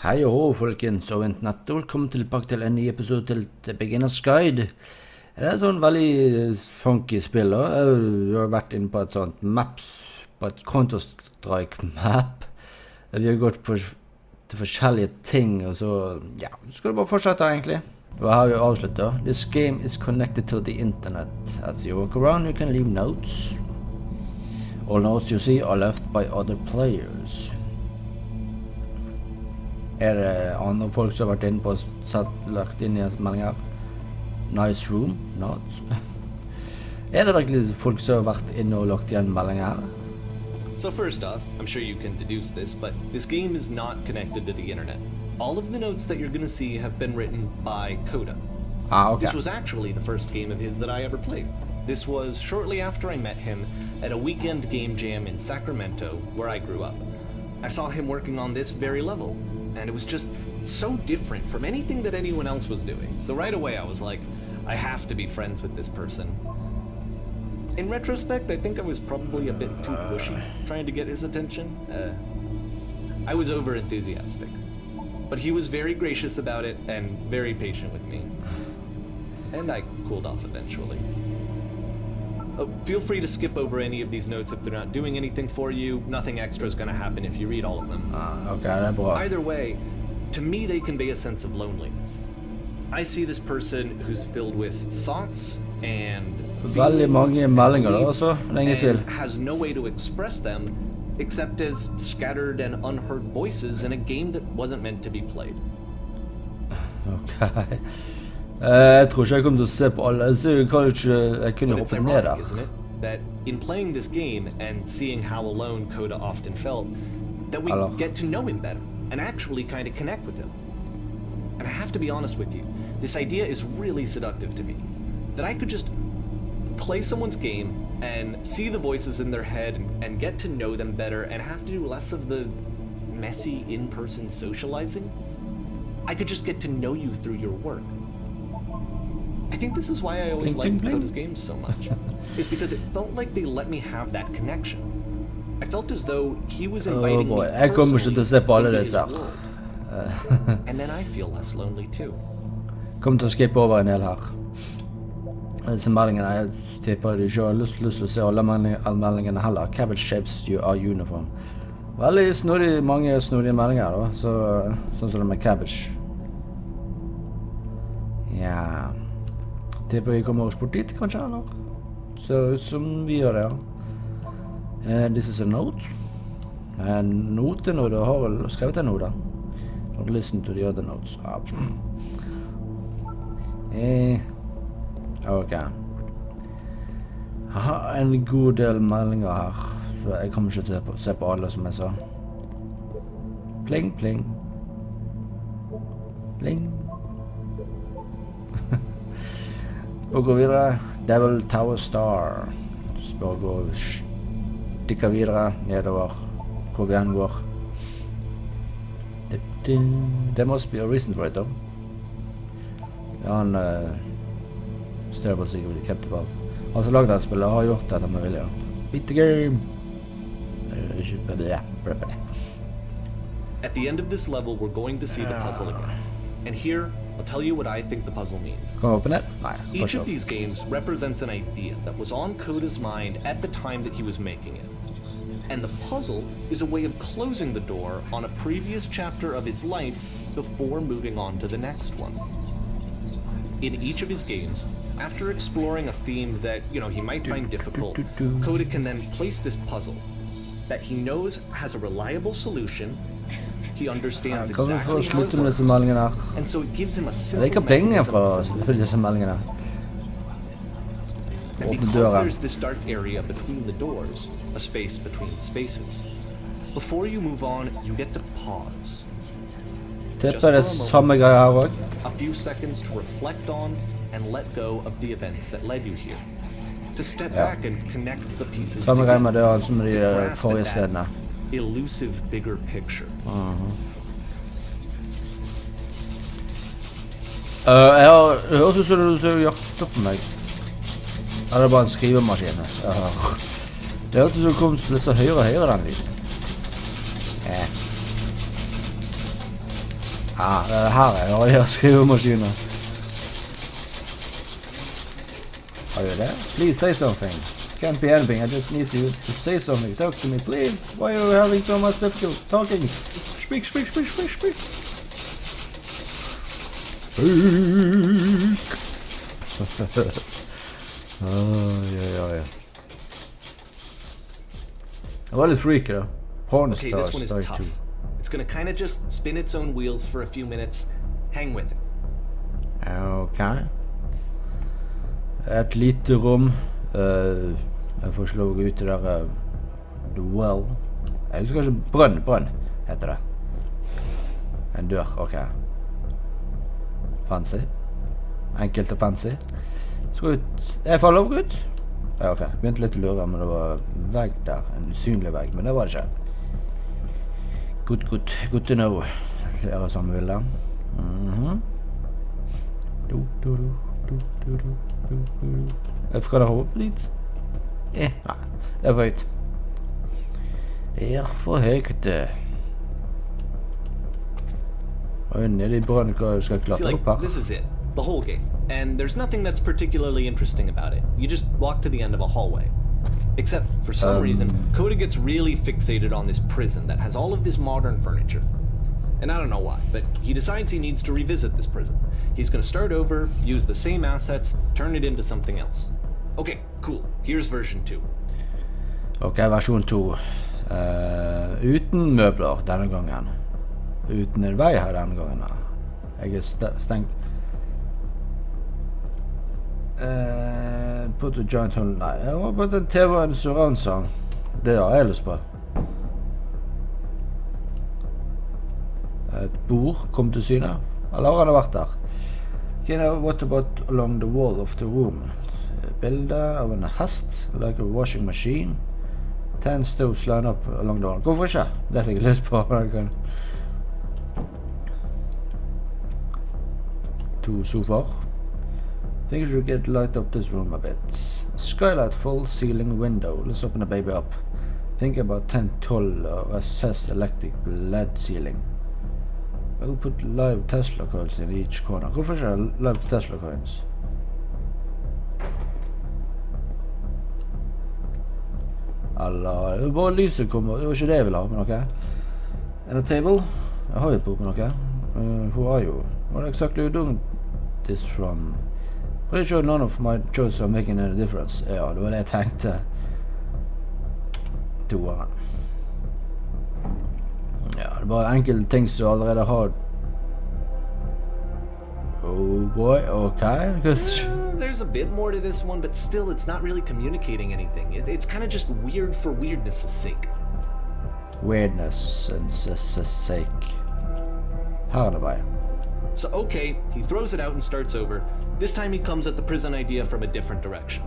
Hei og hå, folkens, og internett, og velkommen tilbake til en ny episode til The Beginner's Guide. Det er sånn veldig funky spill, og jeg har vært inne på et sånt maps, på et Counter-Strike-map. Vi har gått på til forskjellige ting, og så, ja, skal du bare fortsette egentlig. Hva har vi avsluttet? This game is connected to the internet. As you walk around, you can leave notes. All notes you see are left by other players. Er det andre folk som har vært inne på lagt inn i meldinger? Nice room? Not. Er det virkelig folk som har vært inne og lagt igjen meldinger? So first off, I'm sure you can deduce this, but this game is not connected to the internet. All of the notes that you're going to see have been written by Coda. Okay. This was actually the first game of his that I ever played. This was shortly after I met him at a weekend game jam in Sacramento, where I grew up. I saw him working on this very level, and it was just so different from anything that anyone else was doing. So right away I was like, I have to be friends with this person. In retrospect, I think I was probably a bit too pushy, trying to get his attention. I was over-enthusiastic. But he was very gracious about it and very patient with me. And I cooled off eventually. Feel free to skip over any of these notes if they're not doing anything for you. Nothing extra is going to happen if you read all of them. Okay, det er bra. Either way, to me they convey a sense of loneliness. I see this person who's filled with thoughts and Veldig mange meldinger da, altså. Lenge til. Has no way to express them except as scattered and unheard voices in a game that wasn't meant to be played. Ok. Jeg tror ikke jeg kommer til å se på alle, så jeg kunne hoppe ned der. Isn't it? That in playing this game and seeing how alone Coda often felt, that we get to know him better and actually kind of connect with him. And I have to be honest with you, this idea is really seductive to me. That I could just play someone's game and see the voices in their head and get to know them better and have to do less of the messy in-person socializing. I could just get to know you through your work. I think this is why I always liked Coda's games so much, is because it felt like they let me have that connection. I felt as though he was inviting me personally into his world. And then I feel less lonely too. Kom til å skippe over en del her. Disse meldingene, jeg tipper du ikke har lyst til å se alle meldingene heller. Cabbage shapes you are uniform. Veldig snodig, mange snodige meldinger da, sånn som det med cabbage. Ja, tipper vi kommer oss bort dit kanskje, eller? Ser ut som vi gjør det, ja. This is a note. En note når du har skrevet en note. Don't listen to the other notes. Ok. Jeg har en god del meldinger her, så jeg kommer ikke til å se på alle som jeg sa. Pling, pling. Pling. Spør gå videre. Devil Tower Star. Spør gå stikker videre nedover hvor vi enn går. There must be a reason for it though. Ja, han Stable Security kept about. Han som lagde dette spillet har gjort dette med vilje. Beat the game! At the end of this level, we're going to see the puzzle again. And here, I'll tell you what I think the puzzle means. Kan vi åpne det? Nei. Each of these games represents an idea that was on Coda's mind at the time that he was making it. And the puzzle is a way of closing the door on a previous chapter of his life before moving on to the next one. In each of his games, after exploring a theme that, he might find difficult, Coda can then place this puzzle that he knows has a reliable solution. He understands exactly how it works, and so it gives him a simple mechanism. And because there's this dark area between the doors, a space between spaces, before you move on, you get to pause. Just for a moment, a few seconds to reflect on and let go of the events that led you here. To step back and connect the pieces together. Grasp at that elusive bigger picture. Jeg høres ut som du ser jakter på meg. Eller bare en skrivemaskin. Det hørtes ut som du kom til å bli så høyere og høyere den lyden. Ah, det er her jeg har gjør skrivemaskiner. Are you there? Please say something. Can't be anything, I just need you to say something. Talk to me, please. Why are you having so much difficulty talking? Speak. Speak. Ja. Det var litt freaky da. Okay, this one is tough. It's gonna kind of just spin its own wheels for a few minutes. Hang with it. Ok. Et lite rom. Jeg får slå ut det der The Well. Jeg husker ikke brønn heter det. En dør, ok. Fancy. Enkelt og fancy. Skal ut. Jeg faller over ut. Ja, ok. Begynte litt å lure, men det var vegg der. En usynlig vegg, men det var det ikke. Good to know. Flere som vil da. Skal jeg hoppe dit? Nei, det er for høyt. Det er for høyt. Og nede I brønnen skal jeg klatre opp her. This is it, the whole game. And there's nothing that's particularly interesting about it. You just walk to the end of a hallway. Except, for some reason, Coda gets really fixated on this prison that has all of this modern furniture. And I don't know why, but he decides he needs to revisit this prison. He's gonna start over, use the same assets, turn it into something else. Okay, cool. Here's version 2. Ok, versjon 2. Uten møbler denne gangen. Uten en vei her denne gangen. Jeg er stengt. Put a giant hole. Nei, jeg har på en TV og en surround-sang. Det har jeg lyst på. Et bord kom til syne. Eller har han vært der? Okay, now what about along the wall of the room? Bilde av en hest, like a washing machine. 10 stoves line up along the wall. Hvorfor ikke? Det fikk jeg lyst på. 2 sofaer. Think you should get light up this room a bit. Skylight, full ceiling window. Let's open the baby up. Think about 10 tall recessed electric LED ceiling. We'll put live Tesla coils in each corner. Hvorfor ikke live Tesla coils? Eller, det var bare lyset kommer. Det var ikke det jeg ville ha, men ok. And a table? Jeg har jo på, men ok. Who are you? What exactly are you doing this from? Pretty sure none of my choices are making any difference. Ja, det var det jeg tenkte. Toeren. Ja, det er bare enkelte ting som allerede har... Oh boy, okay. There's a bit more to this one, but still it's not really communicating anything. It's kind of just weird for weirdness' sake. Weirdness and sake. Her er det vei. So okay, he throws it out and starts over. This time he comes at the prison idea from a different direction.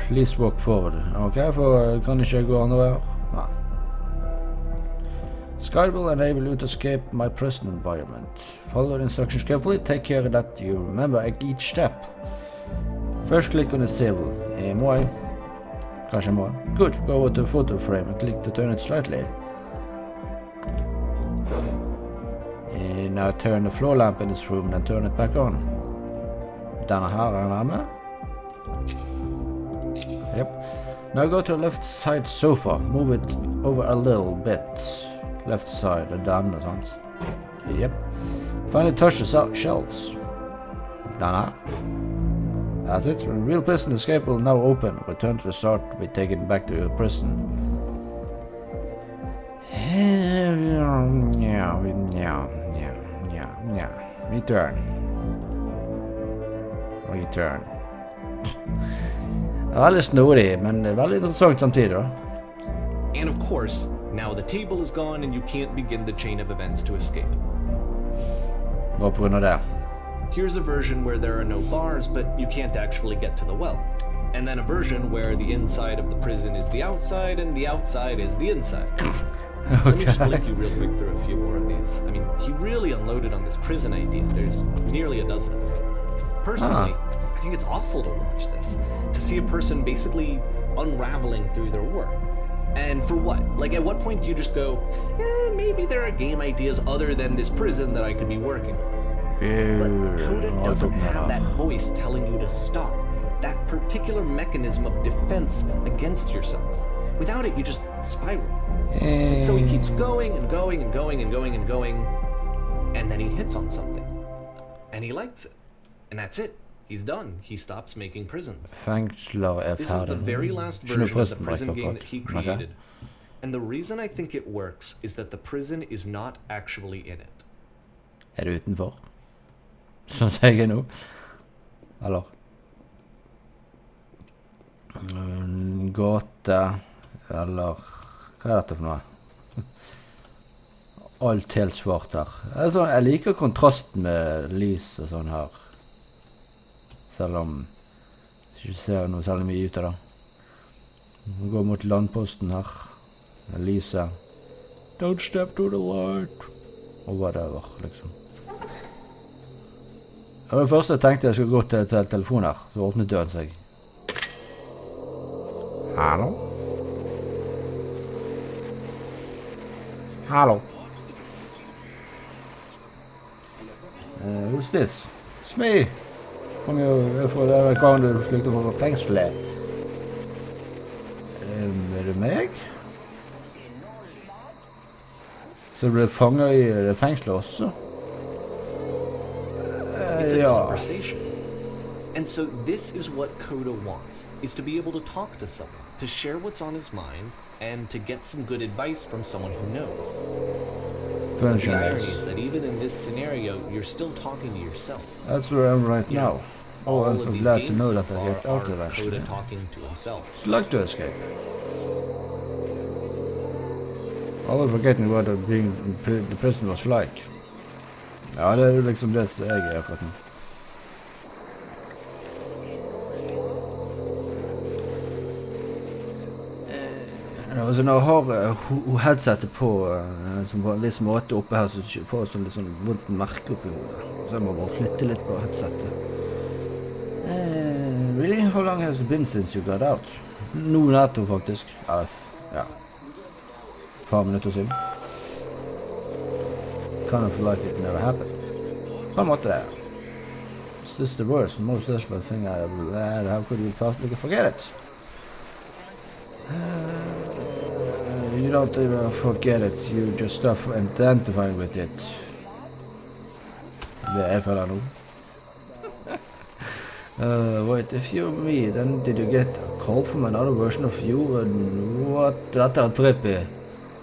Please walk forward. Okay, for kan ikke gå andre veier? Nei. Sky will enable you to escape my prison environment. Follow the instructions carefully. Take care that you remember each step. First click on this table. Må jeg? Kanskje må. Good. Go over to the photo frame and click to turn it slightly. Now turn the floor lamp in this room, then turn it back on. Denne her er nærme. Yep. Now go to the left side sofa. Move it over a little bit. Left side, denne, sant? Yep. Finally touch the shelves. Denne. That's it. The real prison escape will now open. Return to the start. Be taken back to your prison. Return. Veldig snodig, men veldig interessant samtidig da. And of course, now the table is gone and you can't begin the chain of events to escape. Hva på grunn av det? Here's a version where there are no bars, but you can't actually get to the well. And then a version where the inside of the prison is the outside and the outside is the inside. Okay. Let me just blink you real quick through a few more of these. I mean, he really unloaded on this prison idea. There's nearly a dozen of them. Personally, I think it's awful to watch this. To see a person basically unraveling through their work. And for what? Like, at what point do you just go, maybe there are game ideas other than this prison that I could be working on? But Coda doesn't have that voice telling you to stop. That particular mechanism of defense against yourself. Without it, you just spiral. And so he keeps going and going and going and going and going, and then he hits on something. And he likes it. And that's it. He's done. He stops making prisons. This is the very last version of the prison game that he created. And the reason I think it works is that the prison is not actually in it. Det utenfor? Sånn som jeg nå. Eller? Gate, eller hva dette for noe? Alt helt svart her. Jeg liker kontrasten med lys og sånn her. Selv om jeg ikke ser noe særlig mye ut av det. Vi går mot landposten her. Lyset. Don't step to the light. Og whatever, liksom. Det var det første jeg tenkte jeg skulle gå til telefonen her. Så åpnet døren seg. Hallo? Hallo? Who's this? It's me. From the gang du flykte fra fengselet. Det meg? Så du ble fanget i fengselet også? It's a conversation. And so this is what Coda wants, is to be able to talk to someone, to share what's on his mind, and to get some good advice from someone who knows. The irony is that even in this scenario, you're still talking to yourself. That's where I'm right now. Oh, I'm glad to know that I get out of that. Coda talking to himself. It's like to escape. All forgetting what being the prison was like. Ja, det er liksom det jeg er akkurat nå. Altså når jeg har headsetet på, på en viss måte oppe her, så får jeg sånn litt sånn vondt merke oppi hodet. Så jeg må bare flytte litt på headsetet. Really? How long has it been since you got out? Nå nettopp faktisk. Ja. Et par minutter siden. Kind of like it never happened. På en måte det. Is this the worst, most desperate thing I ever had? How could you possibly forget it? You don't even forget it, you just stop identifying with it. Det er for deg nå. Wait, if you're me, then did you get a call from another version of you? And what? Dette er trippy.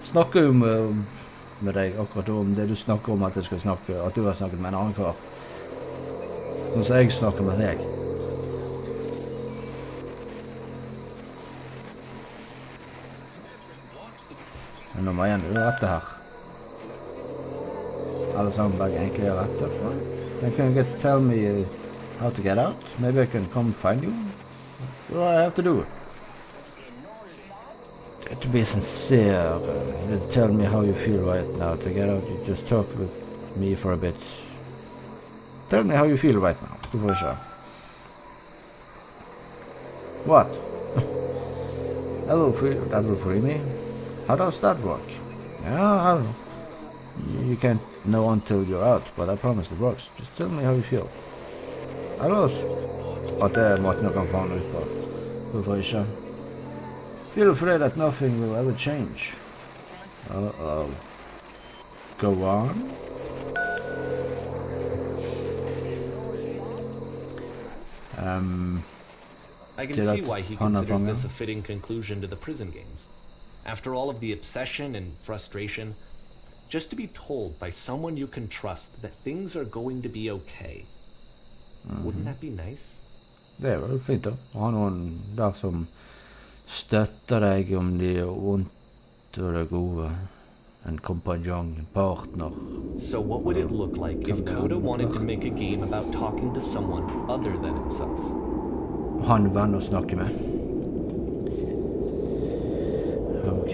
Snakker jo med deg akkurat om det du snakker om at jeg skal snakke, at du har snakket med en annen kar. Sånn som jeg snakker med deg. Men nå må jeg igjen rette her. Alle sammen bare egentlig gjør rette. Then can you tell me how to get out? Maybe I can come find you? What do I have to do? To be sincere, you tell me how you feel right now. To get out, you just talk with me for a bit. Tell me how you feel right now. Du får ikke. What? That will free me. How does that work? Yeah, I don't know. You can't know until you're out, but I promise it works. Just tell me how you feel. I know at det er måten jeg kan få ut på. Hvorfor ikke? Feel afraid that nothing will ever change. Uh-oh. Go on. I can see why he considers this a fitting conclusion to the prison games. After all of the obsession and frustration, just to be told by someone you can trust that things are going to be okay. Wouldn't that be nice? Det er vel fint da. Å ha noen der som støtter deg om de er ondt og det gode. En kompanjong, en partner. So what would it look like if Coda wanted to make a game about talking to someone other than himself? Han venn å snakke med. Ok,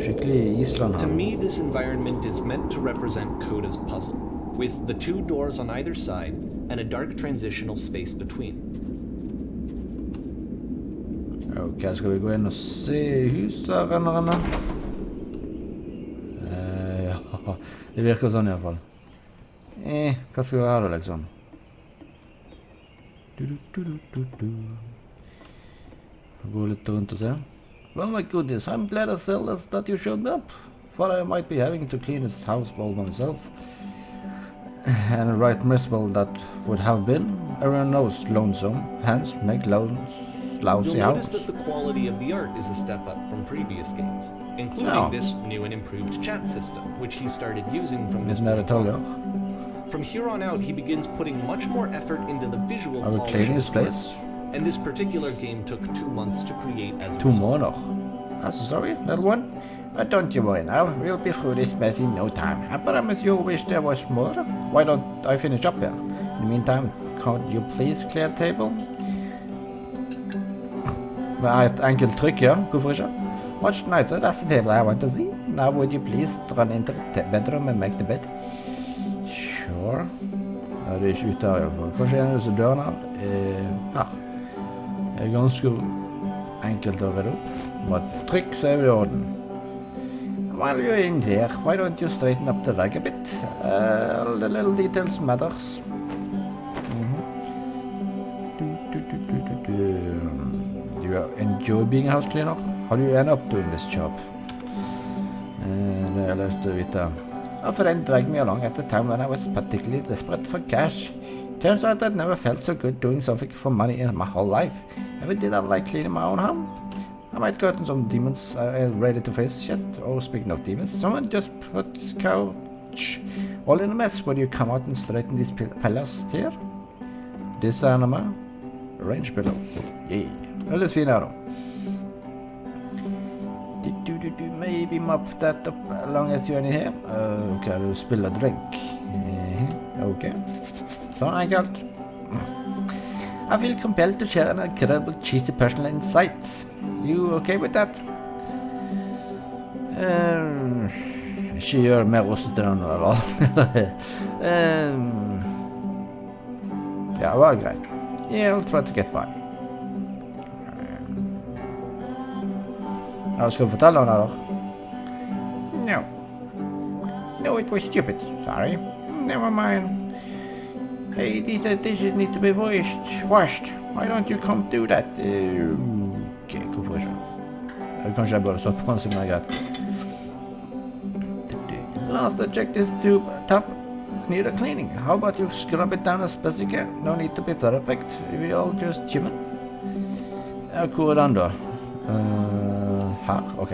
skikkelig Island her. To me, this environment is meant to represent Coda's puzzle, with the two doors on either side and a dark transitional space between. Ok, skal vi gå inn og se huset rennerne? Ja, det virker sånn i hvert fall. Hva skal vi gjøre her da, liksom? Gå litt rundt og se. Well, my goodness, I'm glad as hell that you showed up. For I might be having to clean this house all by myself. And right miserable that would have been. Everyone knows lonesome. Hence, make lousy You'll notice house. that the quality of the art is a step up from previous games, including this new and improved chat system, which he started using from this Isn't that a point told on. you? From here on out, he begins putting much more effort into the visual Are we polish cleaning of this his work. place? And this particular game took 2 months to create as a 2 result. måneder. That's sorry, little one. Don't you worry now. We'll be through this mess in no time. I promise you'll wish there was more. Why don't I finish up here? In the meantime, can't you please clear the table? Med et enkelt trykk, ja. Hvorfor ikke? Much nicer, that's the table I want to see. Now would you please run into the bedroom and make the bed? Sure. Ja, det er ikke ute her i hvert fall. Kanskje en av disse dørene her. Det er ganske enkelt å redde opp. Med et trykk så er vi i orden. While you're in there, why don't you straighten up the rug a bit? All the little details matters. Do you enjoy being a house cleaner? How do you end up doing this job? Det har jeg lyst til å vite. A friend dragged me along at the time when I was particularly desperate for cash. Turns out I'd never felt so good doing something for money in my whole life. Never did I like cleaning my own home. I might gotten some demons ready to face yet. Oh, speaking of demons, someone just put couch all in a mess. Would you come out and straighten these pillows here? This animal, range pillows. Yeah, väldigt fina då. Maybe mop that up as long as you're in here. Okay, du spiller drink. Okay. Sånn enkelt. I feel compelled to share an incredible cheesy personal insight. You okay with that? Ikke gjør mer ostete enn noe, eller? Ja, det var greit. Yeah, I'll try to get by. Ja, skal du fortelle han, eller? No. No, it was stupid. Sorry. Never mind. Hey, these dishes need to be washed. Why don't you come do that? Okay, hvorfor ikke? Kanskje jeg burde stått på han som er greit. Last I checked this tube top need a cleaning. How about you scrub it down as best you can? No need to be perfect. We all just human. Ja, hvor er den da? Her? Ok.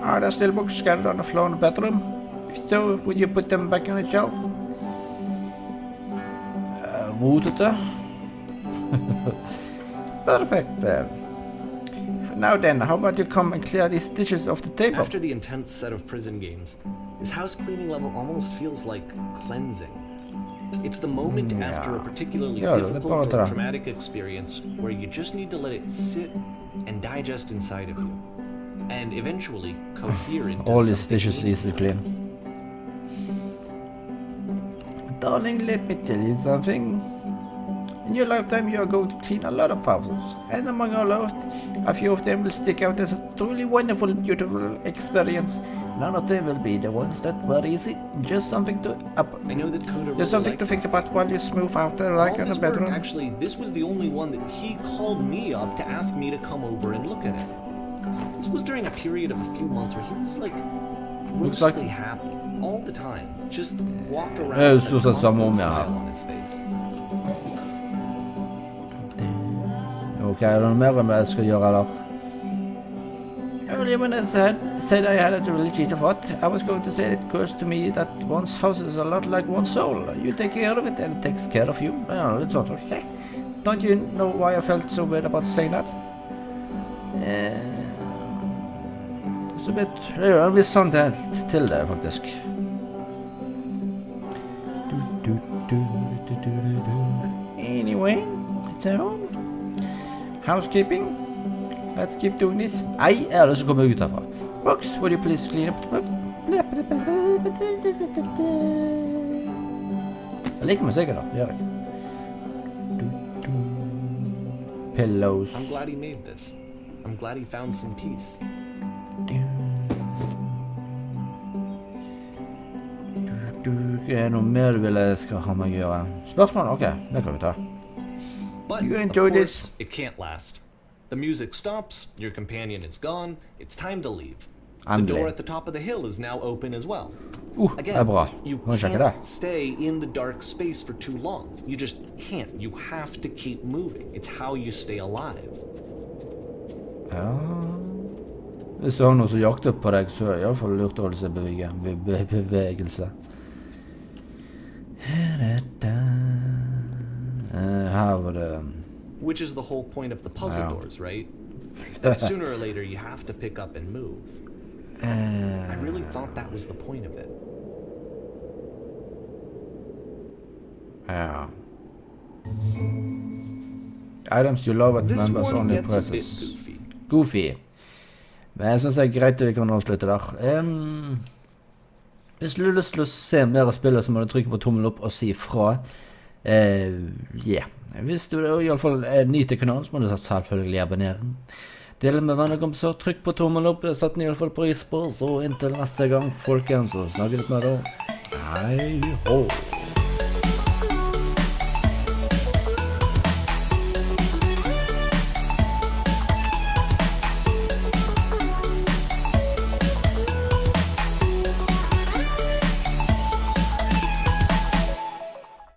Are there still books scattered on the floor in the bedroom? If so, would you put them back on the shelf? Rotete. Perfect. Now then, how about you come and clear these dishes off the table? After the intense set of prison games, this house cleaning level almost feels like cleansing. It's the moment after a particularly difficult or traumatic experience where you just need to let it sit and digest inside of you, and eventually cohere into all these dishes easily clean. Darling, let me tell you something. In your lifetime you are going to clean a lot of houses, and among all of a few of them will stick out as a truly wonderful, beautiful experience. None of them will be the ones that were easy. Just something to I know that Coda just something to think about while you smooth out the rug in the bedroom. Actually, this was the only one that he called me up to ask me to come over and look at it. This was during a period of a few months where he was like grossly happy all the time. Just walked around with a constant smile on his face. Okay, er det noe mer om jeg skal gjøre, eller? Earlier when I said I had a really cheesy thought, I was going to say it occurs to me that one's house is a lot like one's soul. You take care of it and it takes care of you. Ja, litt sånt. Hey, don't you know why I felt so weird about saying that? Det er jo en viss sannhet til det, faktisk. Anyway, so... housekeeping. Let's keep doing this. Ei, er det som kommer ut herfra? Rox, would you please clean up the... Jeg liker musikk da, det gjør jeg. pillows. I'm glad he made this. I'm glad he found some peace. Noe mer du vil jeg skal ha meg gjøre. Spørsmål? Ok, det kan vi ta. But, You of enjoy course, this? it can't last. The music stops, your companion is gone, it's time to leave. The Endelig. door at the top of the hill is now open as well. Det er bra. You Må sjekke det. can't stay in the dark space for too long. You just can't. You have to keep moving. It's how you stay alive. Ja... Hvis du har noe som jakter på deg, så er det i alle fall lurt å holde seg bevegelse. Her var det... Which is the whole point of the puzzle doors, right? That sooner or later you have to pick up and move. I really thought that was the point of it. Ja. Items you love at This members one only gets a bit presses. goofy. Goofy. Men jeg synes det er greit at vi kan avslutte der. Hvis du har lyst til å se mer av spillet, så må du trykke på tommel opp og si fra. Hvis du i alle fall er ny til kanalen, så må du selvfølgelig abonnere. Del med venner og kompiser, trykk på tommel opp, det setter i alle fall pris på. Så inntil neste gang, folkens, så snakkes med dere. Hei ho!